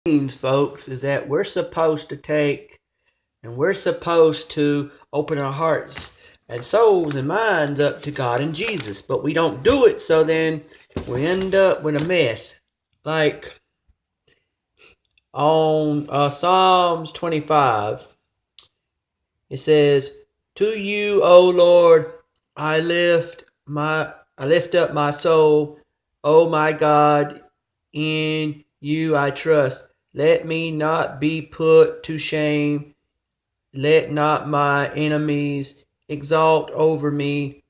means, folks, is that we're supposed to take and we're supposed to open our hearts and souls and minds up to God and Jesus. But we don't do it, so then we end up with a mess. Like on Psalms 25, it says, "To you, O Lord, I lift up my soul. O my God, in you I trust. Let me not be put to shame. Let not my enemies exalt over me.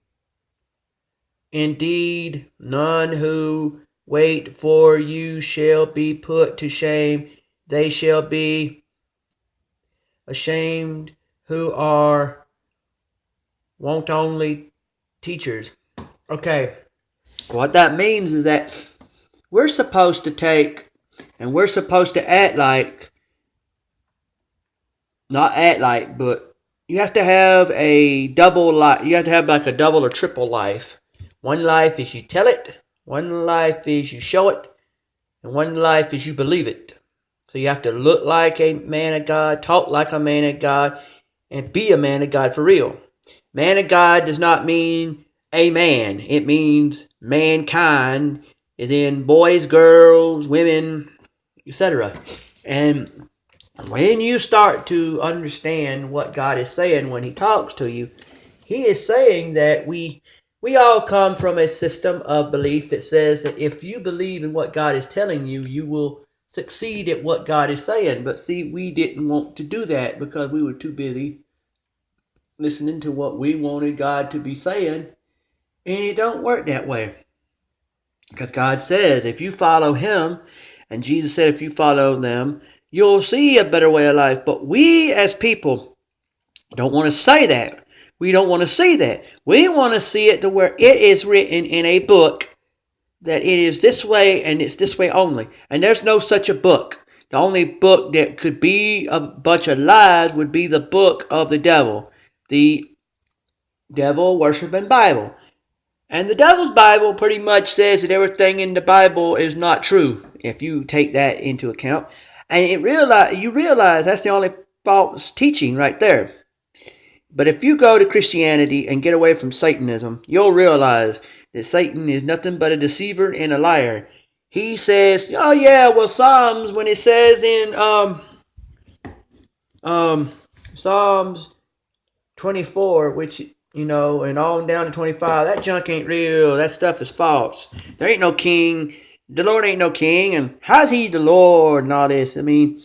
Indeed, none who wait for you shall be put to shame. They shall be ashamed who are want only teachers." Okay, what that means is that we're supposed to take and we're supposed to act like, not act like, but you have to have a double life. You have to have like a double or triple life. One life is you tell it, one life is you show it, and one life is you believe it. So you have to look like a man of God, talk like a man of God, and be a man of God for real. Man of God does not mean a man. It means mankind, as in boys, girls, women, etc. And when you start to understand what God is saying when He talks to you, He is saying that we all come from a system of belief that says that if you believe in what God is telling you, you will succeed at what God is saying. But see, we didn't want to do that because we were too busy listening to what we wanted God to be saying, and it don't work that way. Because God says if you follow Him, and Jesus said if you follow them, you'll see a better way of life. But we as people don't want to say that. We don't want to see that. We want to see it to where it is written in a book that it is this way and it's this way only. And there's no such a book. The only book that could be a bunch of lies would be the book of the devil. The devil worshiping Bible. And the devil's Bible pretty much says that everything in the Bible is not true, if you take that into account. And you realize that's the only false teaching right there. But if you go to Christianity and get away from Satanism, you'll realize that Satan is nothing but a deceiver and a liar. He says, oh yeah, well Psalms, when it says in um Psalms 24, which, and on down to 25, that junk ain't real. That stuff is false. There ain't no king. The Lord ain't no king. And how's He the Lord and all this? I mean,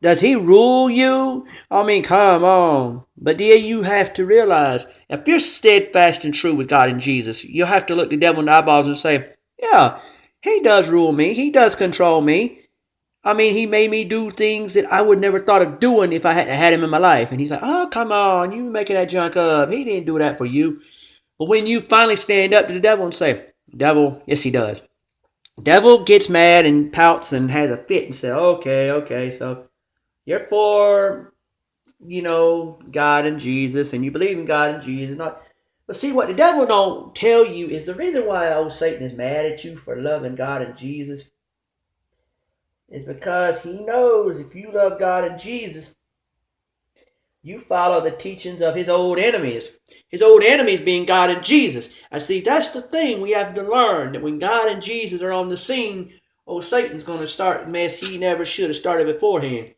does He rule you? I mean, come on. But there you have to realize, if you're steadfast and true with God and Jesus, you'll have to look the devil in the eyeballs and say, yeah, He does rule me. He does control me. I mean, He made me do things that I would never thought of doing if I hadn't had Him in my life. And He's like, oh, come on, you making that junk up. He didn't do that for you. But when you finally stand up to the devil and say, devil, yes, He does. Devil gets mad and pouts and has a fit and says, okay, so you're for, God and Jesus, and you believe in God and Jesus. But see, what the devil don't tell you is the reason why old Satan is mad at you for loving God and Jesus is because he knows if you love God and Jesus, you follow the teachings of his old enemies. His old enemies being God and Jesus. I see, that's the thing we have to learn, that when God and Jesus are on the scene, old Satan's going to start a mess he never should have started beforehand.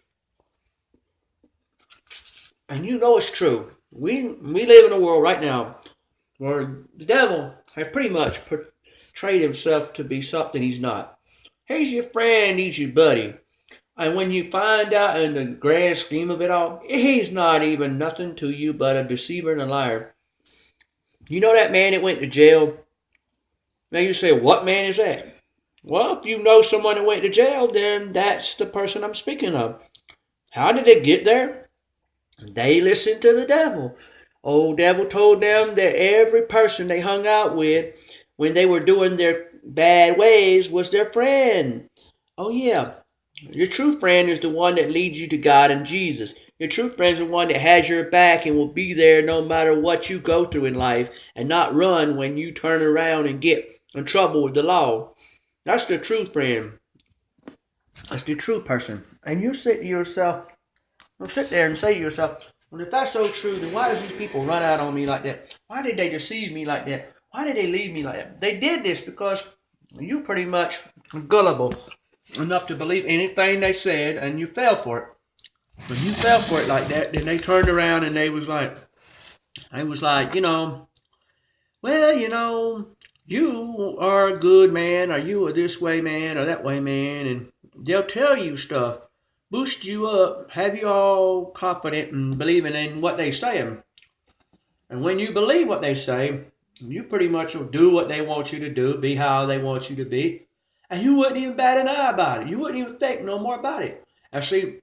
And it's true. We live in a world right now where the devil has pretty much portrayed himself to be something he's not. He's your friend, he's your buddy. And when you find out in the grand scheme of it all, he's not even nothing to you but a deceiver and a liar. You know that man that went to jail? Now you say, what man is that? Well, if you know someone that went to jail, then that's the person I'm speaking of. How did they get there? They listened to the devil. Old devil told them that every person they hung out with when they were doing their bad ways was their friend. Oh yeah, your true friend is the one that leads you to God and Jesus. Your true friend is the one that has your back and will be there no matter what you go through in life and not run when you turn around and get in trouble with the law. That's the true friend. It's the true person. And you sit to yourself, you'll sit there and say to yourself, well, if that's so true, then why did these people run out on me like that? Why did they deceive me like that? Why did they leave me like that? They did this because you pretty much gullible enough to believe anything they said, and you fell for it. When you fell for it like that, then they turned around and they was like, well, you are a good man, or you are this way man, or that way man, and they'll tell you stuff, boost you up, have you all confident and believing in what they say. And when you believe what they say, you pretty much will do what they want you to do, be how they want you to be, and you wouldn't even bat an eye about it. You wouldn't even think no more about it. And see,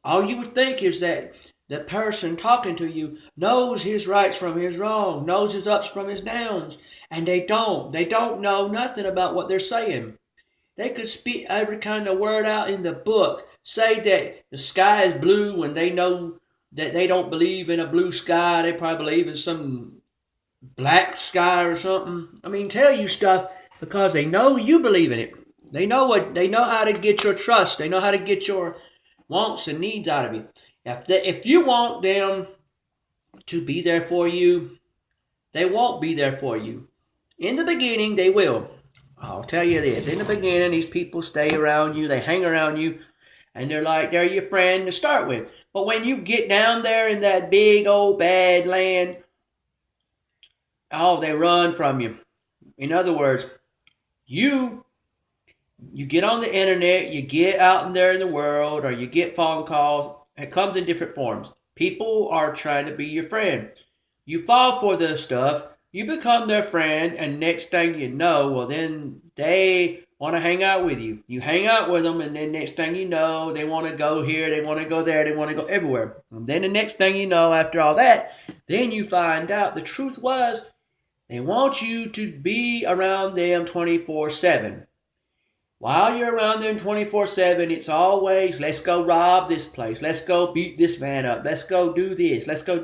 all you would think is that the person talking to you knows his rights from his wrong, knows his ups from his downs, and they don't. They don't know nothing about what they're saying. They could speak every kind of word out in the book, say that the sky is blue when they know that they don't believe in a blue sky. They probably believe in some black sky or something. I mean, tell you stuff because they know you believe in it. They know how to get your trust. They know how to get your wants and needs out of you. If you want them to be there for you, they won't be there for you. In the beginning, they will. I'll tell you this. In the beginning, these people stay around you. They hang around you. And they're your friend to start with. But when you get down there in that big old bad land, they run from you. In other words, you get on the internet, you get out in there in the world, or you get phone calls. It comes in different forms. People are trying to be your friend. You fall for this stuff, you become their friend, and next thing you know, well, then they want to hang out with you. You hang out with them, and then next thing you know, they want to go here, they want to go there, they want to go everywhere. And then the next thing you know, after all that, then you find out the truth was they want you to be around them 24/7. While you're around them 24/7, it's always, let's go rob this place. Let's go beat this man up. Let's go do this. Let's go